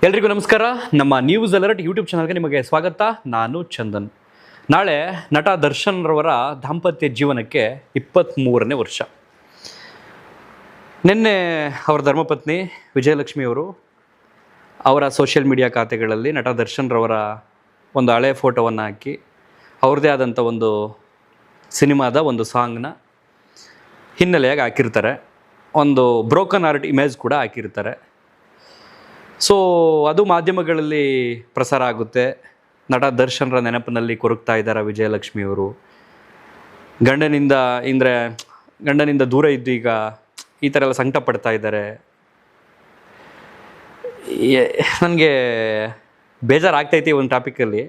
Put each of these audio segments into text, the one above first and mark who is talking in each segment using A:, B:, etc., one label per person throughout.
A: ಎಲ್ರಿಗೂ ನಮಸ್ಕಾರ. ನಮ್ಮ ನ್ಯೂಸ್ ಅಲರ್ಟ್ ಯೂಟ್ಯೂಬ್ ಚಾನಲ್ಗೆ ನಿಮಗೆ ಸ್ವಾಗತ. ನಾನು ಚಂದನ್. ನಾಳೆ ನಟ ದರ್ಶನ್ ರವರ ದಾಂಪತ್ಯ ಜೀವನಕ್ಕೆ 23ನೇ ವರ್ಷ. ನಿನ್ನೆ ಅವರ ಧರ್ಮಪತ್ನಿ ವಿಜಯಲಕ್ಷ್ಮಿ ಅವರು ಅವರ ಸೋಷಿಯಲ್ ಮೀಡಿಯಾ ಖಾತೆಗಳಲ್ಲಿ ನಟ ದರ್ಶನ್ ರವರ ಒಂದು ಹಳೆ ಫೋಟೋವನ್ನು ಹಾಕಿ ಅವ್ರದ್ದೇ ಆದಂಥ ಒಂದು ಸಿನಿಮಾದ ಒಂದು ಸಾಂಗ್ನ ಹಿನ್ನೆಲೆಯಾಗಿ ಹಾಕಿರ್ತಾರೆ. ಒಂದು ಬ್ರೋಕನ್ ಹಾರ್ಟ್ ಇಮೇಜ್ ಕೂಡ ಹಾಕಿರ್ತಾರೆ. ಸೊ ಅದು ಮಾಧ್ಯಮಗಳಲ್ಲಿ ಪ್ರಸಾರ ಆಗುತ್ತೆ. ನಟ ದರ್ಶನ್ರ ನೆನಪಿನಲ್ಲಿ ಕೊರಗ್ತಾ ಇದ್ದಾರೆ ವಿಜಯಲಕ್ಷ್ಮಿಯವರು. ಗಂಡನಿಂದ ದೂರ ಇದ್ದು ಈಗ ಈ ಥರ ಎಲ್ಲ ಸಂಕಟ ಪಡ್ತಾ ಇದ್ದಾರೆ. ನನಗೆ ಬೇಜಾರಾಗ್ತೈತಿ ಒಂದು ಟಾಪಿಕಲ್ಲಿ.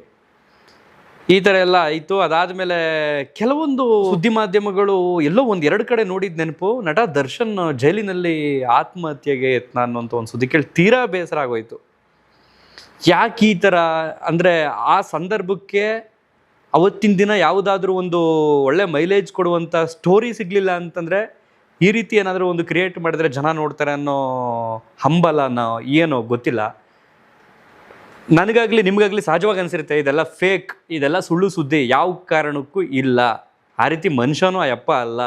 A: ಈ ಥರ ಎಲ್ಲ ಆಯಿತು. ಅದಾದಮೇಲೆ ಕೆಲವೊಂದು ಸುದ್ದಿ ಮಾಧ್ಯಮಗಳು ಎಲ್ಲೋ ಎರಡು ಕಡೆ ನೋಡಿದ ನೆನಪು, ನಟ ದರ್ಶನ್ ಜೈಲಿನಲ್ಲಿ ಆತ್ಮಹತ್ಯೆಗೆ ಯತ್ನ ಅನ್ನೋಂಥ ಒಂದು ಸುದ್ದಿ ಕೇಳಿ ತೀರಾ ಬೇಸರ ಆಗೋಯ್ತು. ಯಾಕೆ ಈ ಥರ ಅಂದರೆ, ಆ ಸಂದರ್ಭಕ್ಕೆ ಅವತ್ತಿನ ದಿನ ಯಾವುದಾದ್ರೂ ಒಂದು ಒಳ್ಳೆ ಮೈಲೇಜ್ ಕೊಡುವಂಥ ಸ್ಟೋರಿ ಸಿಗಲಿಲ್ಲ ಅಂತಂದರೆ ಈ ರೀತಿ ಏನಾದರೂ ಒಂದು ಕ್ರಿಯೇಟ್ ಮಾಡಿದ್ರೆ ಜನ ನೋಡ್ತಾರೆ ಅನ್ನೋ ಹಂಬಲನೋ ಏನೋ ಗೊತ್ತಿಲ್ಲ. ನನಗಾಗಲಿ ನಿಮಗಾಗಲಿ ಸಹಜವಾಗಿ ಅನಿಸಿರುತ್ತೆ ಇದೆಲ್ಲ ಫೇಕ್, ಇದೆಲ್ಲ ಸುಳ್ಳು ಸುದ್ದಿ, ಯಾವ ಕಾರಣಕ್ಕೂ ಇಲ್ಲ. ಆ ರೀತಿ ಮನುಷ್ಯನೂ ಅಯ್ಯಪ್ಪ ಅಲ್ಲ,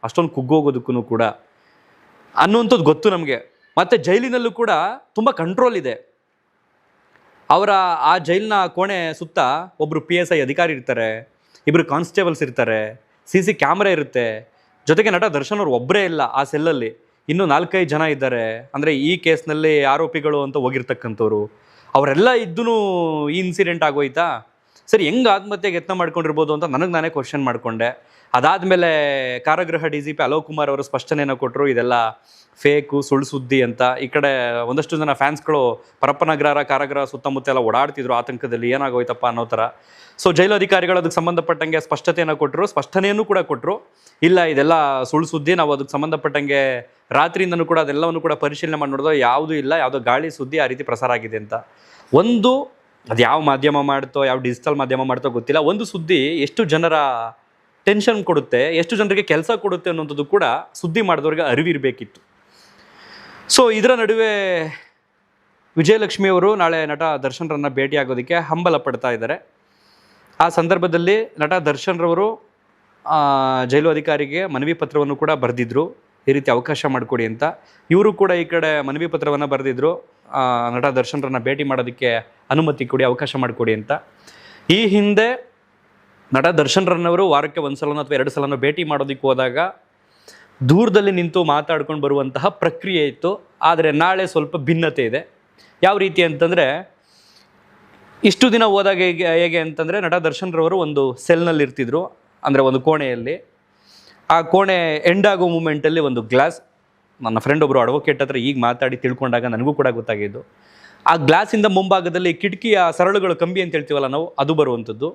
A: ಅಷ್ಟೊಂದು ಕುಗ್ಗೋಗೋದಕ್ಕೂ ಕೂಡ ಅನ್ನುವಂಥದ್ದು ಗೊತ್ತು ನಮಗೆ. ಮತ್ತು ಜೈಲಿನಲ್ಲೂ ಕೂಡ ತುಂಬ ಕಂಟ್ರೋಲ್ ಇದೆ. ಅವರ ಆ ಜೈಲಿನ ಕೋಣೆ ಸುತ್ತ ಒಬ್ಬರು PSI ಅಧಿಕಾರಿ ಇರ್ತಾರೆ, ಇಬ್ಬರು ಕಾನ್ಸ್ಟೇಬಲ್ಸ್ ಇರ್ತಾರೆ, CC ಕ್ಯಾಮ್ರಾ ಇರುತ್ತೆ. ಜೊತೆಗೆ ನಟ ದರ್ಶನ್ ಅವ್ರು ಒಬ್ಬರೇ ಇಲ್ಲ ಆ ಸೆಲ್ಲಲ್ಲಿ, ಇನ್ನೂ 4-5 ಜನ ಇದ್ದಾರೆ. ಅಂದರೆ ಈ ಕೇಸ್ನಲ್ಲಿ ಆರೋಪಿಗಳು ಅಂತ ಹೋಗಿರ್ತಕ್ಕಂಥವ್ರು ಅವರೆಲ್ಲ ಇದ್ದೂ ಈ ಇನ್ಸಿಡೆಂಟ್ ಆಗೋಯ್ತಾ? ಸರಿ, ಹೆಂಗೆ ಆತ್ಮಹತ್ಯೆಗೆ ಯತ್ನ ಮಾಡ್ಕೊಂಡಿರ್ಬೋದು ಅಂತ ನನಗೆ ನಾನೇ ಕ್ವಶನ್ ಮಾಡಿಕೊಂಡೆ. ಅದಾದಮೇಲೆ ಕಾರಾಗೃಹ DGP ಅಲೋಕ್ ಕುಮಾರ್ ಅವರು ಸ್ಪಷ್ಟನೆಯನ್ನು ಕೊಟ್ಟರು, ಇದೆಲ್ಲ ಫೇಕು, ಸುಳ್ಳು ಸುದ್ದಿ ಅಂತ. ಈ ಕಡೆ ಒಂದಷ್ಟು ಜನ ಫ್ಯಾನ್ಸ್ಗಳು ಪರಪ್ಪನಗರ ಕಾರಾಗೃಹ ಸುತ್ತಮುತ್ತ ಎಲ್ಲ ಓಡಾಡ್ತಿದ್ರು ಆತಂಕದಲ್ಲಿ, ಏನಾಗೋಯ್ತಪ್ಪ ಅನ್ನೋ ಥರ. ಸೊ ಜೈಲು ಅಧಿಕಾರಿಗಳು ಅದಕ್ಕೆ ಸಂಬಂಧಪಟ್ಟಂಗೆ ಸ್ಪಷ್ಟತೆಯನ್ನು ಕೊಟ್ಟರು, ಸ್ಪಷ್ಟನೆಯನ್ನು ಕೂಡ ಕೊಟ್ಟರು. ಇಲ್ಲ, ಇದೆಲ್ಲ ಸುಳ್ಳು ಸುದ್ದಿ, ನಾವು ಅದಕ್ಕೆ ಸಂಬಂಧಪಟ್ಟಂಗೆ ರಾತ್ರಿಯಿಂದನೂ ಕೂಡ ಅದೆಲ್ಲವನ್ನು ಕೂಡ ಪರಿಶೀಲನೆ ಮಾಡಿ ನೋಡಿದ್ರೆ ಯಾವುದೂ ಇಲ್ಲ, ಯಾವುದೋ ಗಾಳಿ ಸುದ್ದಿ ಆ ರೀತಿ ಪ್ರಸಾರ ಆಗಿದೆ ಅಂತ. ಅದು ಯಾವ ಮಾಧ್ಯಮ ಮಾಡ್ತೋ, ಯಾವ ಡಿಜಿಟಲ್ ಮಾಧ್ಯಮ ಮಾಡ್ತೋ ಗೊತ್ತಿಲ್ಲ, ಒಂದು ಸುದ್ದಿ ಎಷ್ಟು ಜನರ ಟೆನ್ಷನ್ ಕೊಡುತ್ತೆ, ಎಷ್ಟು ಜನರಿಗೆ ಕೆಲಸ ಕೊಡುತ್ತೆ ಅನ್ನೋಂಥದ್ದು ಕೂಡ ಸುದ್ದಿ ಮಾಡಿದವ್ರಿಗೆ ಅರಿವಿರಬೇಕಿತ್ತು. ಸೊ ಇದರ ನಡುವೆ ವಿಜಯಲಕ್ಷ್ಮಿಯವರು ನಾಳೆ ನಟ ದರ್ಶನ್ರನ್ನು ಭೇಟಿಯಾಗೋದಕ್ಕೆ ಹಂಬಲ ಪಡ್ತಾ ಇದ್ದಾರೆ. ಆ ಸಂದರ್ಭದಲ್ಲಿ ನಟ ದರ್ಶನ್ರವರು ಜೈಲು ಅಧಿಕಾರಿಗೆ ಮನವಿ ಪತ್ರವನ್ನು ಕೂಡ ಬರೆದಿದ್ರು, ಈ ರೀತಿ ಅವಕಾಶ ಮಾಡಿಕೊಡಿ ಅಂತ. ಇವರು ಕೂಡ ಈ ಕಡೆ ಮನವಿ ಪತ್ರವನ್ನು ಬರೆದಿದ್ರು, ನಟ ದರ್ಶನ್ರನ್ನ ಭೇಟಿ ಮಾಡೋದಕ್ಕೆ ಅನುಮತಿ ಕೊಡಿ, ಅವಕಾಶ ಮಾಡಿಕೊಡಿ ಅಂತ. ಈ ಹಿಂದೆ ನಟ ದರ್ಶನ್ರನ್ನವರು ವಾರಕ್ಕೆ 1 ಸಲನೋ ಅಥವಾ 2 ಸಲನೋ ಭೇಟಿ ಮಾಡೋದಕ್ಕೆ ಹೋದಾಗ ದೂರದಲ್ಲಿ ನಿಂತು ಮಾತಾಡ್ಕೊಂಡು ಬರುವಂತಹ ಪ್ರಕ್ರಿಯೆ ಇತ್ತು. ಆದರೆ ನಾಳೆ ಸ್ವಲ್ಪ ಭಿನ್ನತೆ ಇದೆ. ಯಾವ ರೀತಿ ಅಂತಂದರೆ, ಇಷ್ಟು ದಿನ ಹೋದಾಗ ಹೇಗೆ ಅಂತಂದರೆ, ನಟ ದರ್ಶನ್ರವರು ಒಂದು ಸೆಲ್ನಲ್ಲಿ ಇರ್ತಿದ್ರು, ಅಂದರೆ ಒಂದು ಕೋಣೆಯಲ್ಲಿ. ಆ ಕೋಣೆ ಎಂಡ್ ಆಗೋ ಮೂಮೆಂಟಲ್ಲಿ ಒಂದು ಗ್ಲಾಸ್, ನನ್ನ ಫ್ರೆಂಡ್ ಒಬ್ಬರು ಅಡ್ವೊಕೇಟ್ ಹತ್ರ ಈಗ ಮಾತಾಡಿ ತಿಳ್ಕೊಂಡಾಗ ನನಗೂ ಕೂಡ ಗೊತ್ತಾಗಿದ್ದು, ಆ ಗ್ಲಾಸಿಂದ ಮುಂಭಾಗದಲ್ಲಿ ಕಿಟಕಿಯ ಸರಳುಗಳು, ಕಂಬಿ ಅಂತ ಹೇಳ್ತೀವಲ್ಲ ನಾವು, ಅದು ಬರುವಂಥದ್ದು.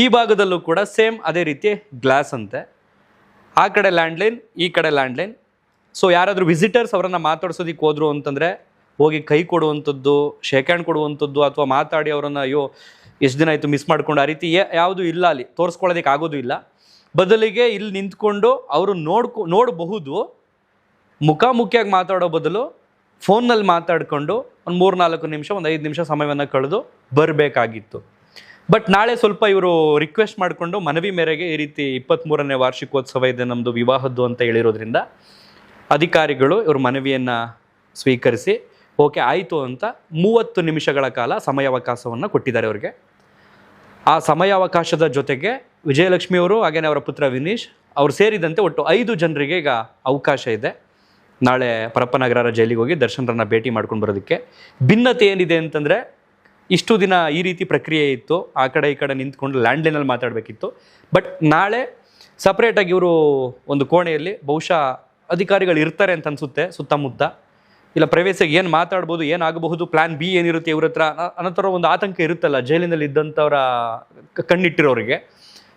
A: ಈ ಭಾಗದಲ್ಲೂ ಕೂಡ ಸೇಮ್ ಅದೇ ರೀತಿ ಗ್ಲಾಸ್ ಅಂತೆ. ಆ ಕಡೆ ಲ್ಯಾಂಡ್ಲೈನ್, ಈ ಕಡೆ ಲ್ಯಾಂಡ್ಲೈನ್. ಸೊ ಯಾರಾದರೂ ವಿಸಿಟರ್ಸ್ ಅವರನ್ನು ಮಾತಾಡ್ಸೋದಕ್ಕೆ ಹೋದ್ರು ಅಂತಂದರೆ ಹೋಗಿ ಕೈ ಕೊಡುವಂಥದ್ದು, ಶೇಕ್ ಹ್ಯಾಂಡ್ ಕೊಡುವಂಥದ್ದು, ಅಥವಾ ಮಾತಾಡಿ ಅವರನ್ನು ಅಯ್ಯೋ ಎಷ್ಟು ದಿನ ಆಯಿತು ಮಿಸ್ ಮಾಡ್ಕೊಂಡು, ಆ ರೀತಿ ಯಾವುದೂ ಇಲ್ಲ, ಅಲ್ಲಿ ತೋರಿಸ್ಕೊಳ್ಳೋದಕ್ಕೆ ಆಗೋದು ಇಲ್ಲ. ಬದಲಿಗೆ ಇಲ್ಲಿ ನಿಂತ್ಕೊಂಡು ಅವರು ನೋಡಬಹುದು, ಮುಖಾಮುಖಿಯಾಗಿ ಮಾತಾಡೋ ಬದಲು ಫೋನ್ನಲ್ಲಿ ಮಾತಾಡಿಕೊಂಡು ಒಂದು 3-4 ನಿಮಿಷ, ಒಂದು 5 ನಿಮಿಷ ಸಮಯವನ್ನು ಕಳೆದು ಬರಬೇಕಾಗಿತ್ತು. ಬಟ್ ನಾಳೆ ಸ್ವಲ್ಪ ಇವರು ರಿಕ್ವೆಸ್ಟ್ ಮಾಡಿಕೊಂಡು ಮನವಿ ಮೇರೆಗೆ ಈ ರೀತಿ 23ನೇ ವಾರ್ಷಿಕೋತ್ಸವ ಇದೆ ನಮ್ಮದು ವಿವಾಹದ್ದು ಅಂತ ಹೇಳಿರೋದ್ರಿಂದ ಅಧಿಕಾರಿಗಳು ಇವ್ರ ಮನವಿಯನ್ನು ಸ್ವೀಕರಿಸಿ ಓಕೆ ಆಯಿತು ಅಂತ 30 ನಿಮಿಷಗಳ ಕಾಲ ಸಮಯಾವಕಾಶವನ್ನು ಕೊಟ್ಟಿದ್ದಾರೆ ಅವ್ರಿಗೆ. ಆ ಸಮಯಾವಕಾಶದ ಜೊತೆಗೆ ವಿಜಯಲಕ್ಷ್ಮಿಯವರು ಹಾಗೆಯೇ ಅವರ ಪುತ್ರ ವಿನೀಶ್ ಅವರು ಸೇರಿದಂತೆ ಒಟ್ಟು 5 ಜನರಿಗೆ ಈಗ ಅವಕಾಶ ಇದೆ ನಾಳೆ ಪರಪ್ಪನಗರ ಜೈಲಿಗೆ ಹೋಗಿ ದರ್ಶನ್ರನ್ನ ಭೇಟಿ ಮಾಡ್ಕೊಂಡು ಬರೋದಕ್ಕೆ. ಭಿನ್ನತೆ ಏನಿದೆ ಅಂತಂದರೆ, ಇಷ್ಟು ದಿನ ಈ ರೀತಿ ಪ್ರಕ್ರಿಯೆ ಇತ್ತು, ಆ ಕಡೆ ಈ ಕಡೆ ನಿಂತ್ಕೊಂಡು ಲ್ಯಾಂಡ್ಲೈನಲ್ಲಿ ಮಾತಾಡಬೇಕಿತ್ತು. ಬಟ್ ನಾಳೆ ಸಪ್ರೇಟಾಗಿ ಇವರು ಒಂದು ಕೋಣೆಯಲ್ಲಿ, ಬಹುಶಃ ಅಧಿಕಾರಿಗಳು ಇರ್ತಾರೆ ಅಂತ ಅನಿಸುತ್ತೆ ಸುತ್ತಮುತ್ತ, ಇಲ್ಲ ಪ್ರೈವೇಸಿಗೆ ಏನು ಮಾತಾಡ್ಬೋದು, ಏನಾಗಬಹುದು, ಪ್ಲ್ಯಾನ್ B ಏನಿರುತ್ತೆ ಇವ್ರ ಹತ್ರ ಅನ್ನೋ ಥರ ಒಂದು ಆತಂಕ ಇರುತ್ತಲ್ಲ ಜೈಲಿನಲ್ಲಿ ಇದ್ದಂಥವರ ಕಣ್ಣಿಟ್ಟಿರೋರಿಗೆ.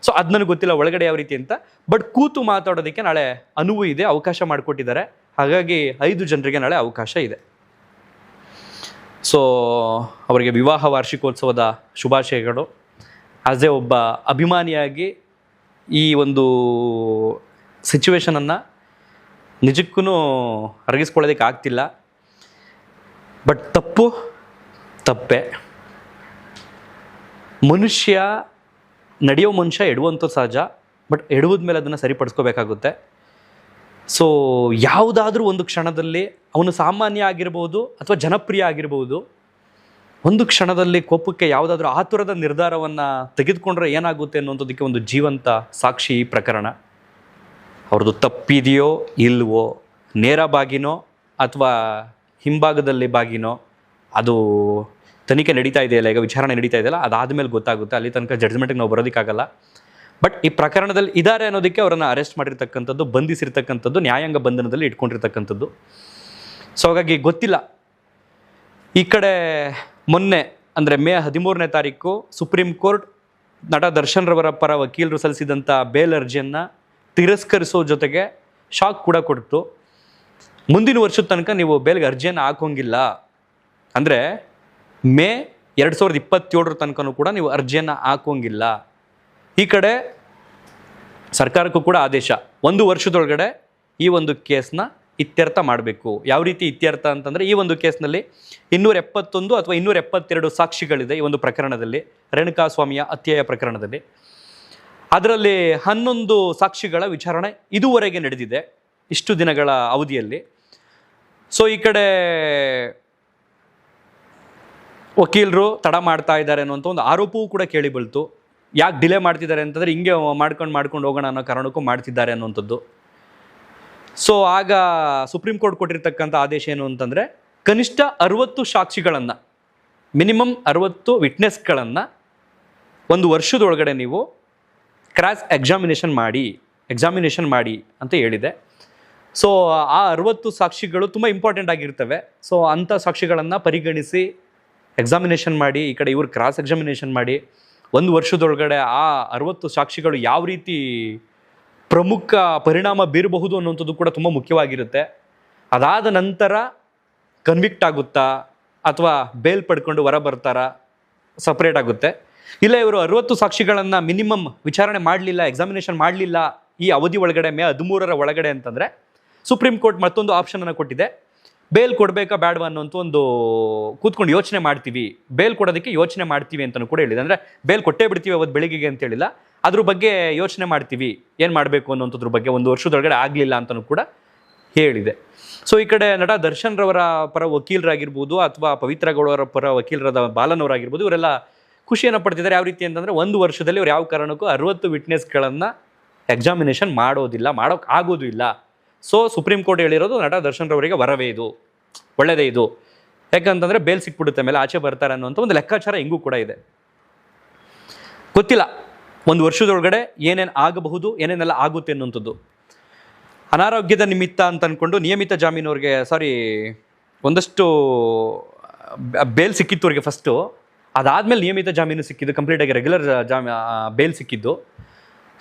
A: ಸೊ ಅದು ನನಗೆ ಗೊತ್ತಿಲ್ಲ ಒಳಗಡೆ ಯಾವ ರೀತಿ ಅಂತ. ಬಟ್ ಕೂತು ಮಾತಾಡೋದಕ್ಕೆ ನಾಳೆ ಅನುವು ಇದೆ, ಅವಕಾಶ ಮಾಡಿಕೊಟ್ಟಿದ್ದಾರೆ. ಹಾಗಾಗಿ 5 ಜನರಿಗೆ ನಾಳೆ ಅವಕಾಶ ಇದೆ. ಸೊ ಅವರಿಗೆ ವಿವಾಹ ವಾರ್ಷಿಕೋತ್ಸವದ ಶುಭಾಶಯಗಳು. ಆಸ್ ಎ ಒಬ್ಬ ಅಭಿಮಾನಿಯಾಗಿ ಈ ಒಂದು ಸಿಚುವೇಶನನ್ನು ನಿಜಕ್ಕೂ ಅರಗಿಸ್ಕೊಳ್ಳೋದಕ್ಕೆ ಆಗ್ತಿಲ್ಲ. ಬಟ್ ತಪ್ಪು ತಪ್ಪೆ. ನಡೆಯೋ ಮನುಷ್ಯ ಎಡುವಂಥ ಸಹಜ, ಬಟ್ ಎಡುವುದ ಮೇಲೆ ಅದನ್ನು ಸರಿಪಡಿಸ್ಕೋಬೇಕಾಗುತ್ತೆ. ಸೊ ಯಾವುದಾದ್ರೂ ಒಂದು ಕ್ಷಣದಲ್ಲಿ ಅವನು ಸಾಮಾನ್ಯ ಆಗಿರ್ಬೋದು ಅಥವಾ ಜನಪ್ರಿಯ ಆಗಿರ್ಬೋದು, ಒಂದು ಕ್ಷಣದಲ್ಲಿ ಕೋಪಕ್ಕೆ ಯಾವುದಾದ್ರೂ ಆತುರದ ನಿರ್ಧಾರವನ್ನು ತೆಗೆದುಕೊಂಡ್ರೆ ಏನಾಗುತ್ತೆ ಅನ್ನೋಂಥದ್ದಕ್ಕೆ ಒಂದು ಜೀವಂತ ಸಾಕ್ಷಿ ಈ ಪ್ರಕರಣ. ಅವ್ರದ್ದು ತಪ್ಪಿದೆಯೋ ಇಲ್ವೋ, ನೇರ ಬಾಗಿನೋ ಅಥವಾ ಹಿಂಭಾಗದಲ್ಲಿ ಬಾಗಿನೋ, ಅದು ತನಿಖೆ ನಡೀತಾ ಇದೆಯಲ್ಲ, ಈಗ ವಿಚಾರಣೆ ನಡೀತಾ ಇದೆಯಲ್ಲ, ಅದಾದಮೇಲೆ ಗೊತ್ತಾಗುತ್ತೆ. ಅಲ್ಲಿ ತನಕ ಜಡ್ಜ್ಮೆಂಟಿಗೆ ನಾವು ಬರೋದಕ್ಕಾಗಲ್ಲ. ಬಟ್ ಈ ಪ್ರಕರಣದಲ್ಲಿ ಇದ್ದಾರೆ ಅನ್ನೋದಕ್ಕೆ ಅವರನ್ನು ಅರೆಸ್ಟ್ ಮಾಡಿರ್ತಕ್ಕಂಥದ್ದು, ಬಂಧಿಸಿರ್ತಕ್ಕಂಥದ್ದು, ನ್ಯಾಯಾಂಗ ಬಂಧನದಲ್ಲಿ ಇಟ್ಕೊಂಡಿರ್ತಕ್ಕಂಥದ್ದು. ಸೊ ಹಾಗಾಗಿ ಗೊತ್ತಿಲ್ಲ. ಈ ಕಡೆ ಮೊನ್ನೆ ಅಂದರೆ ಮೇ 13ನೇ ತಾರೀಕು ಸುಪ್ರೀಂ ಕೋರ್ಟ್ ನಟ ದರ್ಶನ್ ರವರ ಪರ ವಕೀಲರು ಸಲ್ಲಿಸಿದಂಥ ಬೇಲ್ ಅರ್ಜಿಯನ್ನು ತಿರಸ್ಕರಿಸೋ ಜೊತೆಗೆ ಶಾಕ್ ಕೂಡ ಕೊಡ್ತು. ಮುಂದಿನ ವರ್ಷದ ತನಕ ನೀವು ಬೇಲ್ಗೆ ಅರ್ಜಿಯನ್ನು ಹಾಕೋಂಗಿಲ್ಲ, ಅಂದರೆ ಮೇ 2027 ತನಕನೂ ಕೂಡ ನೀವು ಅರ್ಜಿಯನ್ನು ಹಾಕೋಂಗಿಲ್ಲ. ಈ ಕಡೆ ಸರ್ಕಾರಕ್ಕೂ ಕೂಡ ಆದೇಶ, 1 ವರ್ಷದೊಳಗಡೆ ಈ ಒಂದು ಕೇಸ್ನ ಇತ್ಯರ್ಥ ಮಾಡಬೇಕು. ಯಾವ ರೀತಿ ಇತ್ಯರ್ಥ ಅಂತಂದರೆ, ಈ ಒಂದು ಕೇಸ್ನಲ್ಲಿ 271 ಅಥವಾ 272 ಸಾಕ್ಷಿಗಳಿದೆ ಈ ಒಂದು ಪ್ರಕರಣದಲ್ಲಿ, ರೇಣುಕಾಸ್ವಾಮಿಯ ಹತ್ಯೆಯ ಪ್ರಕರಣದಲ್ಲಿ. ಅದರಲ್ಲಿ 11 ಸಾಕ್ಷಿಗಳ ವಿಚಾರಣೆ ಇದುವರೆಗೆ ನಡೆದಿದೆ ಇಷ್ಟು ದಿನಗಳ ಅವಧಿಯಲ್ಲಿ. ಸೊ ಈ ಕಡೆ ವಕೀಲರು ತಡ ಮಾಡ್ತಾ ಇದ್ದಾರೆ ಅನ್ನುವಂಥ ಒಂದು ಆರೋಪವೂ ಕೂಡ ಕೇಳಿ ಬಂತು. ಯಾಕೆ ಡಿಲೇ ಮಾಡ್ತಿದ್ದಾರೆ ಅಂತಂದರೆ, ಹಿಂಗೆ ಮಾಡ್ಕೊಂಡು ಹೋಗೋಣ ಅನ್ನೋ ಕಾರಣಕ್ಕೂ ಮಾಡ್ತಿದ್ದಾರೆ ಅನ್ನುವಂಥದ್ದು. ಸೊ ಆಗ ಸುಪ್ರೀಂ ಕೋರ್ಟ್ ಕೊಟ್ಟಿರ್ತಕ್ಕಂಥ ಆದೇಶ ಏನು ಅಂತಂದರೆ, ಕನಿಷ್ಠ 60 ಸಾಕ್ಷಿಗಳನ್ನು, ಮಿನಿಮಮ್ 60 ವಿಟ್ನೆಸ್ಗಳನ್ನು 1 ವರ್ಷದೊಳಗಡೆ ನೀವು ಕ್ರಾಸ್ ಎಕ್ಸಾಮಿನೇಷನ್ ಮಾಡಿ ಅಂತ ಹೇಳಿದೆ. ಸೊ ಆ 60 ಸಾಕ್ಷಿಗಳು ತುಂಬ ಇಂಪಾರ್ಟೆಂಟ್ ಆಗಿರ್ತವೆ. ಸೊ ಅಂಥ ಸಾಕ್ಷಿಗಳನ್ನು ಪರಿಗಣಿಸಿ ಎಕ್ಸಾಮಿನೇಷನ್ ಮಾಡಿ, ಈ ಕಡೆ ಇವರು ಕ್ರಾಸ್ ಎಕ್ಸಾಮಿನೇಷನ್ ಮಾಡಿ 1 ವರ್ಷದೊಳಗಡೆ ಆ 60 ಸಾಕ್ಷಿಗಳು ಯಾವ ರೀತಿ ಪ್ರಮುಖ ಪರಿಣಾಮ ಬೀರಬಹುದು ಅನ್ನುವಂಥದ್ದು ಕೂಡ ತುಂಬ ಮುಖ್ಯವಾಗಿರುತ್ತೆ. ಅದಾದ ನಂತರ ಕನ್ವಿಕ್ಟ್ ಆಗುತ್ತಾ ಅಥವಾ ಬೇಲ್ ಪಡ್ಕೊಂಡು ಹೊರ ಬರ್ತಾರಾ, ಸಪ್ರೇಟ್ ಆಗುತ್ತೆ. ಇಲ್ಲ ಇವರು 60 ಸಾಕ್ಷಿಗಳನ್ನು ಮಿನಿಮಮ್ ವಿಚಾರಣೆ ಮಾಡಲಿಲ್ಲ, ಎಕ್ಸಾಮಿನೇಷನ್ ಮಾಡಲಿಲ್ಲ ಈ ಅವಧಿ ಒಳಗಡೆ, ಮೇ 13ರ ಒಳಗಡೆ ಅಂತಂದರೆ, ಸುಪ್ರೀಂ ಕೋರ್ಟ್ ಮತ್ತೊಂದು ಆಪ್ಷನನ್ನು ಕೊಟ್ಟಿದೆ. ಬೇಲ್ ಕೊಡಬೇಕಾ ಬೇಡವಾ ಅನ್ನೋಂಥ ಒಂದು ಕೂತ್ಕೊಂಡು ಯೋಚನೆ ಮಾಡ್ತೀವಿ, ಬೇಲ್ ಕೊಡೋದಕ್ಕೆ ಯೋಚನೆ ಮಾಡ್ತೀವಿ ಅಂತಲೂ ಕೂಡ ಹೇಳಿದೆ. ಅಂದರೆ ಬೇಲ್ ಕೊಟ್ಟೇ ಬಿಡ್ತೀವಿ ಅವತ್ತು ಬೆಳಿಗ್ಗೆಗೆ ಅಂತ ಹೇಳಿಲ್ಲ, ಅದ್ರ ಬಗ್ಗೆ ಯೋಚನೆ ಮಾಡ್ತೀವಿ, ಏನು ಮಾಡಬೇಕು ಅನ್ನೋಂಥದ್ರ ಬಗ್ಗೆ 1 ವರ್ಷದೊಳಗಡೆ ಆಗಲಿಲ್ಲ ಅಂತಲೂ ಕೂಡ ಹೇಳಿದೆ. ಸೊ ಈ ಕಡೆ ನಟ ದರ್ಶನ್ ರವರ ಪರ ವಕೀಲರಾಗಿರ್ಬೋದು ಅಥವಾ ಪವಿತ್ರ ಗೌಡರ ಪರ ವಕೀಲರಾದ ಬಾಲನವರಾಗಿರ್ಬೋದು, ಇವರೆಲ್ಲ ಖುಷಿಯನ್ನು ಪಡ್ತಿದ್ದಾರೆ. ಯಾವ ರೀತಿ ಅಂತಂದರೆ, 1 ವರ್ಷದಲ್ಲಿ ಅವ್ರು ಯಾವ ಕಾರಣಕ್ಕೂ 60 ವಿಟ್ನೆಸ್ಗಳನ್ನು ಎಕ್ಸಾಮಿನೇಷನ್ ಮಾಡೋಕ್ಕೆ ಆಗೋದು ಇಲ್ಲ. ಸೊ ಸುಪ್ರೀಂ ಕೋರ್ಟ್ ಹೇಳಿರೋದು, ನಟ ದರ್ಶನ್ ರವರಿಗೆ ವರವೇ ಇದು, ಒಳ್ಳೆಯದೇ ಇದು, ಯಾಕಂತಂದರೆ ಬೇಲ್ ಸಿಕ್ಬಿಡುತ್ತೆ, ಮೇಲೆ ಆಚೆ ಬರ್ತಾರೆ ಅನ್ನೋಂಥ ಒಂದು ಲೆಕ್ಕಾಚಾರ ಹಿಂಗೂ ಕೂಡ ಇದೆ. ಗೊತ್ತಿಲ್ಲ 1 ವರ್ಷದೊಳಗಡೆ ಏನೇನು ಆಗಬಹುದು, ಏನೇನೆಲ್ಲ ಆಗುತ್ತೆ ಅನ್ನೋಂಥದ್ದು. ಅನಾರೋಗ್ಯದ ನಿಮಿತ್ತ ಅಂತ ಅಂದ್ಕೊಂಡು ನಿಯಮಿತ ಜಾಮೀನವ್ರಿಗೆ ಒಂದಷ್ಟು ಬೇಲ್ ಸಿಕ್ಕಿತ್ತು ಅವ್ರಿಗೆ ಫಸ್ಟು. ಅದಾದಮೇಲೆ ನಿಯಮಿತ ಜಾಮೀನು ಸಿಕ್ಕಿದ್ದು, ಕಂಪ್ಲೀಟಾಗಿ ರೆಗ್ಯುಲರ್ ಬೇಲ್ ಸಿಕ್ಕಿದ್ದು.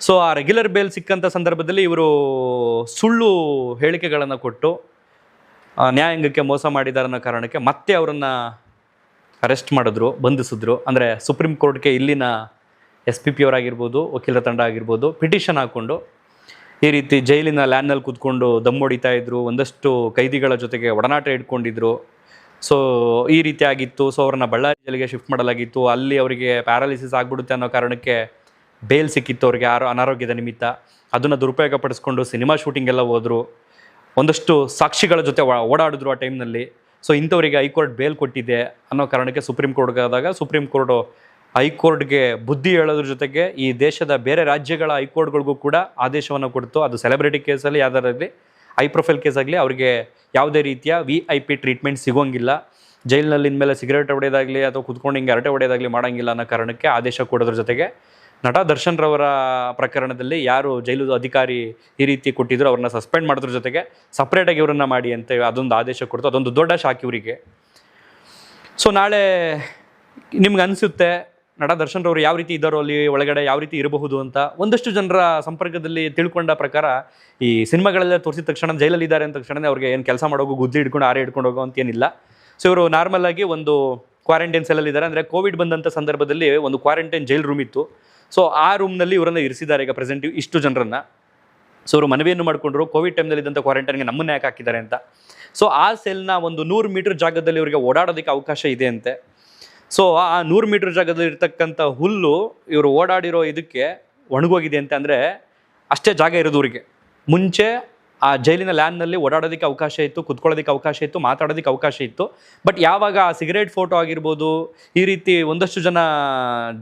A: ಸೊ ಆ ರೆಗ್ಯುಲರ್ ಬೇಲ್ ಸಿಕ್ಕಂಥ ಸಂದರ್ಭದಲ್ಲಿ ಇವರು ಸುಳ್ಳು ಹೇಳಿಕೆಗಳನ್ನು ಕೊಟ್ಟು ನ್ಯಾಯಾಂಗಕ್ಕೆ ಮೋಸ ಮಾಡಿದ್ದಾರೆ ಅನ್ನೋ ಕಾರಣಕ್ಕೆ ಮತ್ತೆ ಅವರನ್ನು ಅರೆಸ್ಟ್ ಮಾಡಿದ್ರು, ಬಂಧಿಸಿದ್ರು. ಅಂದರೆ ಸುಪ್ರೀಂ ಕೋರ್ಟ್ಗೆ ಇಲ್ಲಿನ SPP ಅವರಾಗಿರ್ಬೋದು, ವಕೀಲರ ತಂಡ ಆಗಿರ್ಬೋದು, ಪಿಟಿಷನ್ ಹಾಕ್ಕೊಂಡು ಈ ರೀತಿ ಜೈಲಿನ ಲ್ಯಾಂಡ್ನಲ್ಲಿ ಕೂತ್ಕೊಂಡು ದಮ್ ಹೊಡಿತಾ ಇದ್ರು, ಒಂದಷ್ಟು ಕೈದಿಗಳ ಜೊತೆಗೆ ಒಡನಾಟ ಇಟ್ಕೊಂಡಿದ್ರು. ಸೊ ಈ ರೀತಿ ಆಗಿತ್ತು. ಸೊ ಅವ್ರನ್ನ ಬಳ್ಳಾರಿ ಜೈಲಿಗೆ ಶಿಫ್ಟ್ ಮಾಡಲಾಗಿತ್ತು. ಅಲ್ಲಿ ಅವರಿಗೆ ಪ್ಯಾರಾಲಿಸಿಸ್ ಆಗಿಬಿಡುತ್ತೆ ಅನ್ನೋ ಕಾರಣಕ್ಕೆ ಬೇಲ್ ಸಿಕ್ಕಿತ್ತು ಅವ್ರಿಗೆ ಅನಾರೋಗ್ಯದ ನಿಮಿತ್ತ. ಅದನ್ನು ದುರುಪಯೋಗ ಪಡಿಸ್ಕೊಂಡು ಸಿನಿಮಾ ಶೂಟಿಂಗ್ ಎಲ್ಲ ಹೋದರು, ಒಂದಷ್ಟು ಸಾಕ್ಷಿಗಳ ಜೊತೆ ಓಡಾಡಿದ್ರು ಆ ಟೈಮ್ನಲ್ಲಿ. ಸೊ ಇಂಥವರಿಗೆ ಹೈಕೋರ್ಟ್ ಬೇಲ್ ಕೊಟ್ಟಿದೆ ಅನ್ನೋ ಕಾರಣಕ್ಕೆ ಸುಪ್ರೀಂ ಕೋರ್ಟ್ಗೆ ಆದಾಗ ಸುಪ್ರೀಂ ಕೋರ್ಟು ಹೈಕೋರ್ಟ್ಗೆ ಬುದ್ಧಿ ಹೇಳೋದ್ರ ಜೊತೆಗೆ ಈ ದೇಶದ ಬೇರೆ ರಾಜ್ಯಗಳ ಹೈಕೋರ್ಟ್ಗಳಿಗೂ ಕೂಡ ಆದೇಶವನ್ನು ಕೊಡ್ತು. ಅದು ಸೆಲೆಬ್ರಿಟಿ ಕೇಸಲ್ಲಿ ಯಾವುದಾರಲ್ಲಿ ಹೈ ಪ್ರೊಫೈಲ್ ಕೇಸ್ ಆಗಲಿ ಅವ್ರಿಗೆ ಯಾವುದೇ ರೀತಿಯ VIP ಟ್ರೀಟ್ಮೆಂಟ್ ಸಿಗೋಂಗಿಲ್ಲ. ಜೈಲಿನಲ್ಲಿ ಇನ್ಮೇಲೆ ಸಿಗರೇಟ್ ಹೊಡೆಯೋದಾಗಲಿ ಅಥವಾ ಕುತ್ಕೊಂಡು ಹಿಂಗೆ ಹರಟೆ ಹೊಡೆಯೋದಾಗಲಿ ಮಾಡೋಂಗಿಲ್ಲ ಅನ್ನೋ ಕಾರಣಕ್ಕೆ ಆದೇಶ ಕೊಡೋದ್ರ ಜೊತೆಗೆ ನಟ ದರ್ಶನ್ ರವರ ಪ್ರಕರಣದಲ್ಲಿ ಯಾರು ಜೈಲು ಅಧಿಕಾರಿ ಈ ರೀತಿ ಕೊಟ್ಟಿದ್ರು ಅವ್ರನ್ನ ಸಸ್ಪೆಂಡ್ ಮಾಡೋದ್ರ ಜೊತೆಗೆ ಸಪ್ರೇಟಾಗಿ ಇವರನ್ನು ಮಾಡಿ ಅಂತ ಅದೊಂದು ಆದೇಶ ಕೊಡ್ತು. ಅದೊಂದು ದೊಡ್ಡ ಶಾಕ್ ಇವರಿಗೆ. ಸೊ ನಾಳೆ ನಿಮ್ಗೆ ಅನಿಸುತ್ತೆ ನಟ ದರ್ಶನ್ ರವರು ಯಾವ ರೀತಿ ಇದ್ದಾರೋ ಅಲ್ಲಿ ಒಳಗಡೆ ಯಾವ ರೀತಿ ಇರಬಹುದು ಅಂತ. ಒಂದಷ್ಟು ಜನರ ಸಂಪರ್ಕದಲ್ಲಿ ತಿಳ್ಕೊಂಡ ಪ್ರಕಾರ ಈ ಸಿನಿಮಾಗಳೆಲ್ಲ ತೋರಿಸಿದ ತಕ್ಷಣ ಜೈಲಲ್ಲಿ ಇದ್ದಾರೆ ಅಂತ ತಕ್ಷಣ ಅವ್ರಿಗೆ ಏನು ಕೆಲಸ ಮಾಡೋಗೋ, ಗುದ್ಲಿ ಹಿಡ್ಕೊಂಡು ಆರೆ ಹಿಡ್ಕೊಂಡು ಹೋಗೋ ಅಂತ ಏನಿಲ್ಲ. ಸೊ ಇವರು ನಾರ್ಮಲ್ ಆಗಿ ಒಂದು ಕ್ವಾರಂಟೈನ್ ಸೆಲ್ಲಲ್ಲಿ ಇದ್ದಾರೆ. ಅಂದರೆ ಕೋವಿಡ್ ಬಂದಂಥ ಸಂದರ್ಭದಲ್ಲಿ ಒಂದು ಕ್ವಾರಂಟೈನ್ ಜೈಲ್ ರೂಮ್ ಇತ್ತು. ಸೊ ಆ ರೂಮ್ನಲ್ಲಿ ಇವರನ್ನು ಇರಿಸಿದ್ದಾರೆ ಈಗ ಪ್ರೆಸೆಂಟ್ ಇಷ್ಟು ಜನರನ್ನು. ಸೊ ಅವರು ಮನವಿಯನ್ನು ಮಾಡಿಕೊಂಡ್ರು, ಕೋವಿಡ್ ಟೈಮ್ನಲ್ಲಿ ಇದ್ದಂಥ ಕ್ವಾರಂಟೈನ್ಗೆ ನಮ್ಮನ್ನ ಯಾಕೆ ಹಾಕಿದ್ದಾರೆ ಅಂತ. ಸೊ ಆ ಸೆಲ್ನ ಒಂದು 100 ಮೀಟರ್ ಜಾಗದಲ್ಲಿ ಇವರಿಗೆ ಓಡಾಡೋದಕ್ಕೆ ಅವಕಾಶ ಇದೆ ಅಂತೆ. ಸೊ ಆ 100 ಮೀಟರ್ ಜಾಗದಲ್ಲಿ ಇರ್ತಕ್ಕಂಥ ಹುಲ್ಲು ಇವರು ಓಡಾಡಿರೋ ಇದಕ್ಕೆ ಒಣಗೋಗಿದೆ ಅಂತ ಅಂದರೆ ಅಷ್ಟೇ ಜಾಗ ಇರೋದು ಊರಿಗೆ. ಮುಂಚೆ ಆ ಜೈಲಿನ ಲ್ಯಾನ್ನಲ್ಲಿ ಓಡಾಡೋದಕ್ಕೆ ಅವಕಾಶ ಇತ್ತು, ಕುತ್ಕೊಳ್ಳೋದಕ್ಕೆ ಅವಕಾಶ ಇತ್ತು, ಮಾತಾಡೋದಕ್ಕೆ ಅವಕಾಶ ಇತ್ತು. ಬಟ್ ಯಾವಾಗ ಆ ಸಿಗರೇಟ್ ಫೋಟೋ ಆಗಿರ್ಬೋದು, ಈ ರೀತಿ ಒಂದಷ್ಟು ಜನ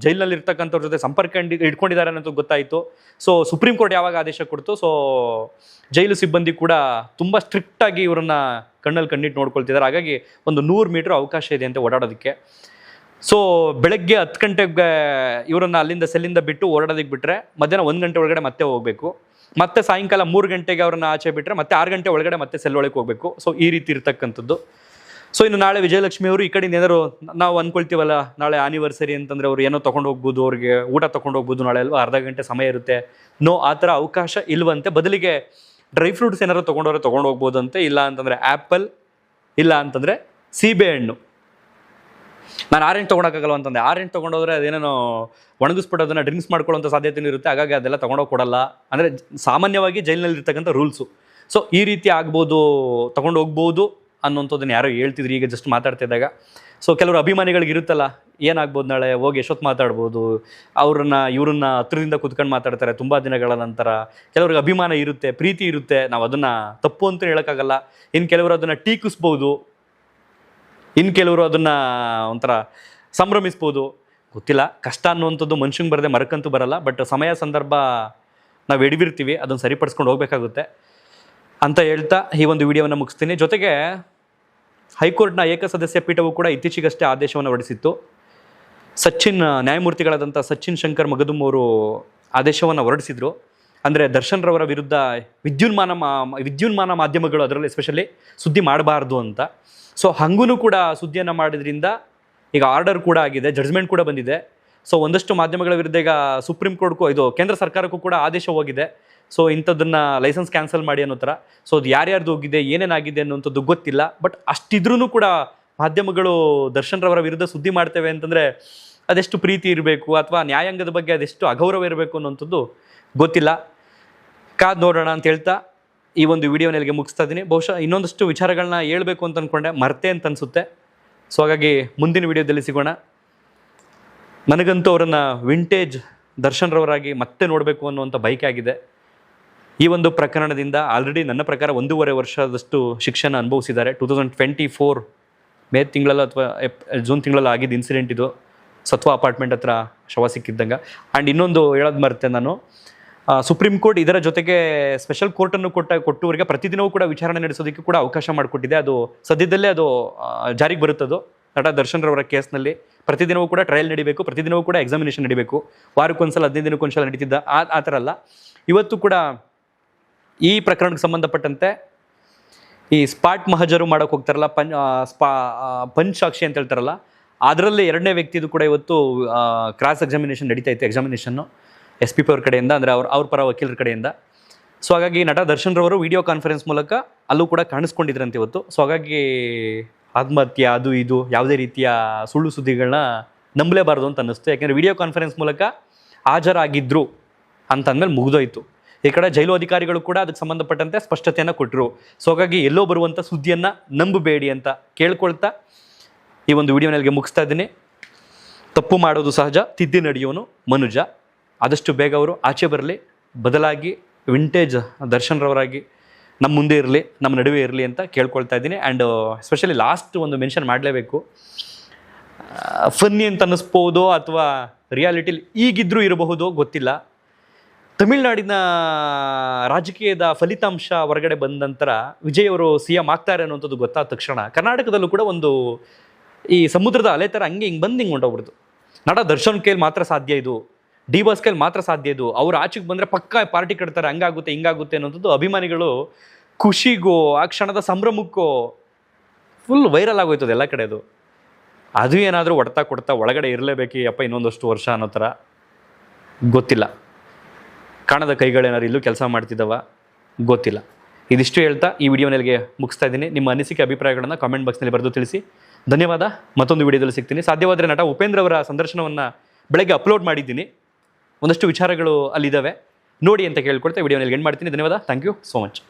A: ಜೈಲಿನಲ್ಲಿ ಇರ್ತಕ್ಕಂಥವ್ರ ಜೊತೆ ಸಂಪರ್ಕ ಇಟ್ಕೊಂಡಿದ್ದಾರೆ ಅನ್ನೋದು ಗೊತ್ತಾಯಿತು. ಸೊ ಸುಪ್ರೀಂ ಕೋರ್ಟ್ ಯಾವಾಗ ಆದೇಶ ಕೊಡ್ತು, ಸೊ ಜೈಲು ಸಿಬ್ಬಂದಿ ಕೂಡ ತುಂಬ ಸ್ಟ್ರಿಕ್ಟಾಗಿ ಇವರನ್ನ ಕಣ್ಣಲ್ಲಿ ಕಣ್ಣಿಟ್ಟು ನೋಡ್ಕೊಳ್ತಿದ್ದಾರೆ. ಹಾಗಾಗಿ ಒಂದು 100 ಮೀಟರ್ ಅವಕಾಶ ಇದೆ ಅಂತ ಓಡಾಡೋದಕ್ಕೆ. ಸೊ ಬೆಳಗ್ಗೆ 10 ಗಂಟೆಗೆ ಇವರನ್ನು ಅಲ್ಲಿಂದ ಸೆಲ್ಲಿಂದ ಬಿಟ್ಟು ಓಡಾಡೋದಕ್ಕೆ ಬಿಟ್ಟರೆ ಮಧ್ಯಾಹ್ನ 1 ಗಂಟೆ ಒಳಗಡೆ ಮತ್ತೆ ಹೋಗಬೇಕು. ಮತ್ತೆ ಸಾಯಂಕಾಲ 3 ಗಂಟೆಗೆ ಅವ್ರನ್ನ ಆಚೆ ಬಿಟ್ಟರೆ ಮತ್ತೆ 6 ಗಂಟೆ ಒಳಗಡೆ ಮತ್ತೆ ಸೆಲ್ ಒಳಗೆ ಹೋಗಬೇಕು. ಸೊ ಈ ರೀತಿ ಇರ್ತಕ್ಕಂಥದ್ದು. ಸೊ ಇನ್ನು ನಾಳೆ ವಿಜಯಲಕ್ಷ್ಮಿ ಅವರು ಈ ಕಡೆಯಿಂದ ಏನಾದ್ರು ನಾವು ಅಂದ್ಕೊಳ್ತೀವಲ್ಲ, ನಾಳೆ ಆನಿವರ್ಸರಿ ಅಂತಂದರೆ ಅವ್ರು ಏನೋ ತೊಗೊಂಡು ಹೋಗ್ಬೋದು, ಅವ್ರಿಗೆ ಊಟ ತೊಗೊಂಡು ಹೋಗ್ಬೋದು ನಾಳೆ ಅಲ್ವಾ, ಅರ್ಧ ಗಂಟೆ ಸಮಯ ಇರುತ್ತೆ. ನೋ, ಆ ಥರ ಅವಕಾಶ ಇಲ್ವಂತೆ. ಬದಲಿಗೆ ಡ್ರೈ ಫ್ರೂಟ್ಸ್ ಏನಾದ್ರು ತೊಗೊಂಡವ್ರೆ ತೊಗೊಂಡು ಹೋಗ್ಬೋದಂತೆ. ಇಲ್ಲ ಅಂತಂದರೆ ಆ್ಯಪಲ್, ಇಲ್ಲ ಅಂತಂದರೆ ಸೀಬೆಹಣ್ಣು. ನಾನು ಆರೆಂಜ್ ತೊಗೊಳಕ್ಕಾಗಲ್ಲ ಅಂತಂದೆ. ಆರೆಂಜ್ ತೊಗೊಂಡೋದ್ರೆ ಅದೇನೇನೋ ಒಣಗಿಸ್ಬಿಟ್ಟು ಅದನ್ನು ಡ್ರಿಂಕ್ಸ್ ಮಾಡ್ಕೊಳ್ಳೋಂಥ ಸಾಧ್ಯತೆಯೂ ಇರುತ್ತೆ. ಹಾಗಾಗಿ ಅದೆಲ್ಲ ತೊಗೊಂಡೋಗಿ ಕೊಡಲ್ಲ. ಅಂದರೆ ಸಾಮಾನ್ಯವಾಗಿ ಜೈಲಿನಲ್ಲಿ ಇರ್ತಕ್ಕಂಥ ರೂಲ್ಸು. ಸೊ ಈ ರೀತಿ ಆಗ್ಬೋದು, ತೊಗೊಂಡು ಹೋಗ್ಬೋದು ಅನ್ನೋಂಥದ್ದನ್ನು ಯಾರೋ ಹೇಳ್ತಿದ್ರು ಈಗ ಜಸ್ಟ್ ಮಾತಾಡ್ತಾ ಇದ್ದಾಗ. ಸೊ ಕೆಲವರು ಅಭಿಮಾನಿಗಳಿಗೆ ಇರುತ್ತಲ್ಲ, ಏನಾಗ್ಬೋದು ನಾಳೆ ಹೋಗಿ ಎಷ್ಟೊತ್ತು ಮಾತಾಡ್ಬೋದು, ಇವ್ರನ್ನ ಹತ್ರದಿಂದ ಕುತ್ಕೊಂಡು ಮಾತಾಡ್ತಾರೆ ತುಂಬ ದಿನಗಳ ನಂತರ. ಕೆಲವ್ರಿಗೆ ಅಭಿಮಾನ ಇರುತ್ತೆ, ಪ್ರೀತಿ ಇರುತ್ತೆ, ನಾವು ಅದನ್ನು ತಪ್ಪು ಅಂತ ಹೇಳೋಕ್ಕಾಗಲ್ಲ. ಇನ್ನು ಕೆಲವರು ಅದನ್ನು ಟೀಕಿಸ್ಬೋದು, ಇನ್ನು ಕೆಲವರು ಅದನ್ನು ಒಂಥರ ಸಂಭ್ರಮಿಸ್ಬೋದು, ಗೊತ್ತಿಲ್ಲ. ಕಷ್ಟ ಅನ್ನುವಂಥದ್ದು ಮನುಷ್ಯಂಗೆ ಬರದೆ ಮರಕ್ಕಂತೂ ಬರಲ್ಲ. ಬಟ್ ಸಮಯ ಸಂದರ್ಭ ನಾವು ಎಡವಿರ್ತೀವಿ, ಅದನ್ನು ಸರಿಪಡಿಸ್ಕೊಂಡು ಹೋಗಬೇಕಾಗುತ್ತೆ ಅಂತ ಹೇಳ್ತಾ ಈ ಒಂದು ವಿಡಿಯೋವನ್ನು ಮುಗಿಸ್ತೀನಿ. ಜೊತೆಗೆ ಹೈಕೋರ್ಟ್ನ ಏಕಸದಸ್ಯ ಪೀಠವು ಕೂಡ ಇತ್ತೀಚೆಗಷ್ಟೇ ಆದೇಶವನ್ನು ಹೊರಡಿಸಿತ್ತು. ನ್ಯಾಯಮೂರ್ತಿಗಳಾದಂಥ ಸಚಿನ್ ಶಂಕರ್ ಮಗದುಮ್ ಅವರು ಆದೇಶವನ್ನು ಹೊರಡಿಸಿದ್ರು. ಅಂದರೆ ದರ್ಶನ್ ರವರ ವಿರುದ್ಧ ವಿದ್ಯುನ್ಮಾನ ಮಾಧ್ಯಮಗಳು, ಅದರಲ್ಲಿ ಎಸ್ಪೆಷಲಿ ಸುದ್ದಿ ಮಾಡಬಾರ್ದು ಅಂತ. ಸೊ ಹಂಗೂ ಕೂಡ ಸುದ್ದಿಯನ್ನು ಮಾಡಿದ್ರಿಂದ ಈಗ ಆರ್ಡರ್ ಕೂಡ ಆಗಿದೆ, ಜಡ್ಜ್ಮೆಂಟ್ ಕೂಡ ಬಂದಿದೆ. ಸೊ ಒಂದಷ್ಟು ಮಾಧ್ಯಮಗಳ ವಿರುದ್ಧ ಈಗ ಸುಪ್ರೀಂ ಕೋರ್ಟ್ಗೂ, ಇದು ಕೇಂದ್ರ ಸರ್ಕಾರಕ್ಕೂ ಕೂಡ ಆದೇಶ ಹೋಗಿದೆ. ಸೊ ಇಂಥದ್ದನ್ನು ಲೈಸೆನ್ಸ್ ಕ್ಯಾನ್ಸಲ್ ಮಾಡಿ ಅನ್ನೋ ಥರ. ಸೊ ಅದು ಯಾರ್ಯಾರ್ದು ಹೋಗಿದೆ, ಏನೇನಾಗಿದೆ ಅನ್ನೋಂಥದ್ದು ಗೊತ್ತಿಲ್ಲ. ಬಟ್ ಅಷ್ಟಿದ್ರೂ ಕೂಡ ಮಾಧ್ಯಮಗಳು ದರ್ಶನ್ ರವರ ವಿರುದ್ಧ ಸುದ್ದಿ ಮಾಡ್ತೇವೆ ಅಂತಂದರೆ ಅದೆಷ್ಟು ಪ್ರೀತಿ ಇರಬೇಕು, ಅಥವಾ ನ್ಯಾಯಾಂಗದ ಬಗ್ಗೆ ಅದೆಷ್ಟು ಅಗೌರವ ಇರಬೇಕು ಅನ್ನೋಂಥದ್ದು ಗೊತ್ತಿಲ್ಲ. ಕಾದು ನೋಡೋಣ ಅಂತ ಹೇಳ್ತಾ ಈ ಒಂದು ವಿಡಿಯೋನ ಇಲ್ಲಿಗೆ ಮುಗಿಸ್ತಾ ಇದ್ದೀನಿ. ಬಹುಶಃ ಇನ್ನೊಂದಷ್ಟು ವಿಚಾರಗಳನ್ನ ಹೇಳ್ಬೇಕು ಅಂತ ಅಂದ್ಕೊಂಡೆ, ಮರ್ತೆ ಅಂತ ಅನಿಸುತ್ತೆ. ಸೊ ಹಾಗಾಗಿ ಮುಂದಿನ ವಿಡಿಯೋದಲ್ಲಿ ಸಿಗೋಣ. ನನಗಂತೂ ಅವರನ್ನು ವಿಂಟೇಜ್ ದರ್ಶನ್ ರವರಾಗಿ ಮತ್ತೆ ನೋಡಬೇಕು ಅನ್ನುವಂಥ ಬಯಕೆ ಆಗಿದೆ. ಈ ಒಂದು ಪ್ರಕರಣದಿಂದ ಆಲ್ರೆಡಿ ನನ್ನ ಪ್ರಕಾರ 1.5 ವರ್ಷದಷ್ಟು ಶಿಕ್ಷೆನ ಅನುಭವಿಸಿದ್ದಾರೆ. 2024 ಮೇ ತಿಂಗಳಲ್ಲೋ ಅಥವಾ ಜೂನ್ ತಿಂಗಳಲ್ಲೋ ಆಗಿದ್ದ ಇನ್ಸಿಡೆಂಟ್ ಇದು, ಸತ್ವ ಅಪಾರ್ಟ್ಮೆಂಟ್ ಹತ್ರ ಶವ ಸಿಕ್ಕಿದ್ದಂಗೆ. ಆ್ಯಂಡ್ ಇನ್ನೊಂದು ಹೇಳೋದು ಮರ್ತೆ ನಾನು, ಸುಪ್ರೀಂ ಕೋರ್ಟ್ ಇದರ ಜೊತೆಗೆ ಸ್ಪೆಷಲ್ ಕೋರ್ಟನ್ನು ಕೊಟ್ಟವರಿಗೆ ಪ್ರತಿದಿನವೂ ಕೂಡ ವಿಚಾರಣೆ ನಡೆಸೋದಕ್ಕೆ ಕೂಡ ಅವಕಾಶ ಮಾಡಿಕೊಟ್ಟಿದೆ. ಅದು ಸದ್ಯದಲ್ಲೇ ಅದು ಜಾರಿಗೆ ಬರುತ್ತದು. ನಟ ದರ್ಶನ್ ರವರ ಕೇಸ್ನಲ್ಲಿ ಪ್ರತಿದಿನವೂ ಕೂಡ ಟ್ರಯಲ್ ನಡಿಬೇಕು, ಪ್ರತಿದಿನವೂ ಕೂಡ ಎಕ್ಸಾಮಿನೇಷನ್ ನಡಿಬೇಕು. ವಾರಕ್ಕೊಂದ್ಸಲ 15 ದಿನಕ್ಕೊಂದ್ಸಲ ನಡೀತಿದ್ದ ಆ ಥರ ಅಲ್ಲ. ಇವತ್ತು ಕೂಡ ಈ ಪ್ರಕರಣಕ್ಕೆ ಸಂಬಂಧಪಟ್ಟಂತೆ ಈ ಸ್ಪಾಟ್ ಮಹಜರು ಮಾಡೋಕೆ ಹೋಗ್ತಾರಲ್ಲ, ಪಂಚ್ ಸಾಕ್ಷಿ ಅಂತ ಹೇಳ್ತಾರಲ್ಲ, ಅದರಲ್ಲಿ 2ನೇ ವ್ಯಕ್ತಿದು ಕೂಡ ಇವತ್ತು ಕ್ರಾಸ್ ಎಕ್ಸಾಮಿನೇಷನ್ ನಡೀತಾ ಇತ್ತು. ಎಕ್ಸಾಮಿನೇಷನ್ನು SP ಅವ್ರ ಕಡೆಯಿಂದ, ಅಂದರೆ ಅವ್ರ ಪರ ವಕೀಲರ ಕಡೆಯಿಂದ. ಸೊ ಹಾಗಾಗಿ ನಟ ದರ್ಶನ್ ರವರು ವಿಡಿಯೋ ಕಾನ್ಫರೆನ್ಸ್ ಮೂಲಕ ಅಲ್ಲೂ ಕೂಡ ಕಾಣಿಸ್ಕೊಂಡಿದ್ರಂತೆ ಇವತ್ತು. ಸೊ ಹಾಗಾಗಿ ಆತ್ಮಹತ್ಯೆ ಅದು ಇದು ಯಾವುದೇ ರೀತಿಯ ಸುಳ್ಳು ಸುದ್ದಿಗಳನ್ನ ನಂಬಲೇಬಾರ್ದು ಅಂತ ಅನ್ನಿಸ್ತು. ಯಾಕೆಂದರೆ ವಿಡಿಯೋ ಕಾನ್ಫರೆನ್ಸ್ ಮೂಲಕ ಹಾಜರಾಗಿದ್ದರು ಅಂತಂದಮೇಲೆ ಮುಗಿದೋಯ್ತು. ಈ ಕಡೆ ಜೈಲು ಅಧಿಕಾರಿಗಳು ಕೂಡ ಅದಕ್ಕೆ ಸಂಬಂಧಪಟ್ಟಂತೆ ಸ್ಪಷ್ಟತೆಯನ್ನು ಕೊಟ್ಟರು. ಸೊ ಹಾಗಾಗಿ ಎಲ್ಲೋ ಬರುವಂಥ ಸುದ್ದಿಯನ್ನು ನಂಬಬೇಡಿ ಅಂತ ಕೇಳ್ಕೊಳ್ತಾ ಈ ಒಂದು ವಿಡಿಯೋನಲ್ಲಿ ಮುಗಿಸ್ತಾ ಇದ್ದೀನಿ. ತಪ್ಪು ಮಾಡೋದು ಸಹಜ, ತಿದ್ದಿ ನಡೆಯೋನು ಮನುಜ. ಆದಷ್ಟು ಬೇಗ ಅವರು ಆಚೆ ಬರಲಿ, ಬದಲಾಗಿ ವಿಂಟೇಜ್ ದರ್ಶನ್ ರವರಾಗಿ ನಮ್ಮ ಮುಂದೆ ಇರಲಿ, ನಮ್ಮ ನಡುವೆ ಇರಲಿ ಅಂತ ಕೇಳ್ಕೊಳ್ತಾ ಇದ್ದೀನಿ. ಆ್ಯಂಡ್ ಎಸ್ಪೆಷಲಿ ಲಾಸ್ಟ್ ಒಂದು ಮೆನ್ಷನ್ ಮಾಡಲೇಬೇಕು. ಫನ್ನಿ ಅಂತ ಅನ್ನಿಸ್ಬೋದು ಅಥವಾ ರಿಯಾಲಿಟಿಲಿ ಈಗಿದ್ರೂ ಇರಬಹುದು, ಗೊತ್ತಿಲ್ಲ. ತಮಿಳುನಾಡಿನ ರಾಜಕೀಯದ ಫಲಿತಾಂಶ ಹೊರಗಡೆ ಬಂದ ನಂತರ ವಿಜಯ್ ಅವರು CM ಆಗ್ತಾರೆ ಅನ್ನುವಂಥದ್ದು ಗೊತ್ತಾದ ತಕ್ಷಣ ಕರ್ನಾಟಕದಲ್ಲೂ ಕೂಡ ಒಂದು ಈ ಸಮುದ್ರದ ಅಲೆ ಥರ ಹಂಗೆ ಹಿಂಗೆ ಹೊಂಟೋಗ್ಬಿಡ್ತು. ನಟ ದರ್ಶನ್ ಕೈಲಿ ಮಾತ್ರ ಸಾಧ್ಯ ಇದು, ಡಿ ಬಾಸ್ ಕೈಲಿ ಮಾತ್ರ ಸಾಧ್ಯ ಇದು, ಅವ್ರು ಆಚೆಗೆ ಬಂದರೆ ಪಕ್ಕ ಪಾರ್ಟಿ ಕಟ್ತಾರೆ, ಹಂಗಾಗುತ್ತೆ ಹಿಂಗಾಗುತ್ತೆ ಅನ್ನೋಂಥದ್ದು ಅಭಿಮಾನಿಗಳು ಖುಷಿಗೋ ಆ ಕ್ಷಣದ ಸಂಭ್ರಮಕ್ಕೋ ಫುಲ್ ವೈರಲ್ ಆಗೋಯ್ತದೆ ಎಲ್ಲ ಕಡೆ. ಅದು ಏನಾದರೂ ಕೊಡ್ತಾ ಒಳಗಡೆ ಇರಲೇಬೇಕು ಅಪ್ಪ ಇನ್ನೊಂದಷ್ಟು ವರ್ಷ ಅನ್ನೋ ಥರ, ಗೊತ್ತಿಲ್ಲ. ಕಾಣದ ಕೈಗಳೇನಾದ್ರು ಇಲ್ಲೂ ಕೆಲಸ ಮಾಡ್ತಿದ್ದವ, ಗೊತ್ತಿಲ್ಲ. ಇದಿಷ್ಟು ಹೇಳ್ತಾ ಈ ವಿಡಿಯೋನಿಗೆ ಮುಗಿಸ್ತಾ ಇದ್ದೀನಿ. ನಿಮ್ಮ ಅನಿಸಿಕೆ ಅಭಿಪ್ರಾಯಗಳನ್ನು ಕಾಮೆಂಟ್ ಬಾಕ್ಸ್ನಲ್ಲಿ ಬರೆದು ತಿಳಿಸಿ. ಧನ್ಯವಾದ. ಮತ್ತೊಂದು ವಿಡಿಯೋದಲ್ಲಿ ಸಿಗ್ತೀನಿ. ಸಾಧ್ಯವಾದರೆ ನಟ ಉಪೇಂದ್ರ ಅವರ ಸಂದರ್ಶನವನ್ನು ಬೆಳಗ್ಗೆ ಅಪ್ಲೋಡ್ ಮಾಡಿದ್ದೀನಿ, ಒಂದಷ್ಟು ವಿಚಾರಗಳು ಅಲ್ಲಿದ್ದಾವೆ, ನೋಡಿ ಅಂತ ಕೇಳ್ಕೊಳ್ತಾ ವಿಡಿಯೋನಲ್ಲಿ ಎಂಡ್ ಮಾಡ್ತೀನಿ. ಧನ್ಯವಾದ. Thank you so much.